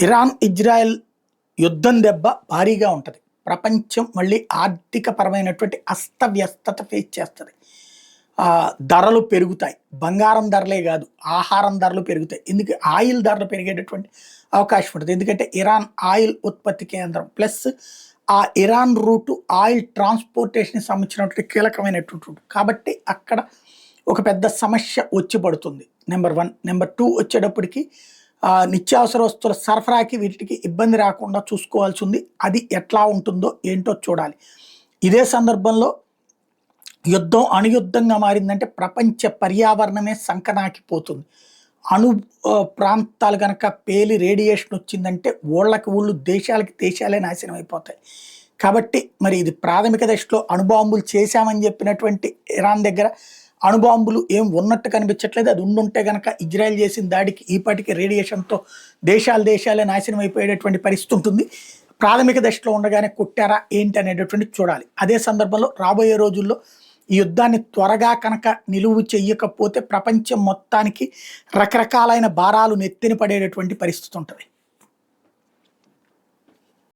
Iran Israel యుద్ధం దెబ్బ భారీగా ఉంటుంది. ప్రపంచం మళ్ళీ ఆర్థిక పరమైనటువంటి అస్తవ్యస్తత ఫేస్ చేస్తుంది. ధరలు పెరుగుతాయి. బంగారం ధరలే కాదు, ఆహారం ధరలు పెరుగుతాయి. ఎందుకు ఆయిల్ ధరలు పెరిగేటటువంటి అవకాశం ఉంటుంది. ఎందుకంటే ఇరాన్ ఆయిల్ ఉత్పత్తి కేంద్రం, ప్లస్ ఆ ఇరాన్ రూటు ఆయిల్ ట్రాన్స్పోర్టేషన్ సంబంధించినటువంటి కీలకమైనటువంటి రూట్ కాబట్టి అక్కడ ఒక పెద్ద సమస్య వచ్చి పడుతుంది. నెంబర్ 1. నెంబర్ 2 వచ్చేటప్పటికి నిత్యావసర వస్తువుల సరఫరాకి వీటికి ఇబ్బంది రాకుండా చూసుకోవాల్సి ఉంది. అది ఎట్లా ఉంటుందో ఏంటో చూడాలి. ఇదే సందర్భంలో యుద్ధం అణుయుద్ధంగా మారిందంటే ప్రపంచ పర్యావరణమే సంకనాకిపోతుంది. అణు ప్రాంతాలు కనుక పేలి రేడియేషన్ వచ్చిందంటే ఊళ్ళకి దేశాలకి దేశాలే నాశనం అయిపోతాయి. కాబట్టి మరి ఇది ప్రాథమిక దశలో అణుబాంబులు చేశామని చెప్పినటువంటి ఇరాన్ దగ్గర అణుబాంబులు ఏం ఉన్నట్టు కనిపించట్లేదు. అది ఉండుంటే కనుక ఇజ్రాయెల్ చేసిన దాడికి ఈపాటికి రేడియేషన్తో దేశాలే నాశనం అయిపోయేటటువంటి పరిస్థితి ఉంటుంది. ప్రాథమిక దశలో ఉండగానే కొట్టారా ఏంటి అనేటటువంటి చూడాలి. అదే సందర్భంలో రాబోయే రోజుల్లో ఈ యుద్ధాన్ని త్వరగా కనుక నిలువు చెయ్యకపోతే ప్రపంచం మొత్తానికి రకరకాలైన భారాలు నెత్తిన పడేటటువంటి పరిస్థితి ఉంటుంది.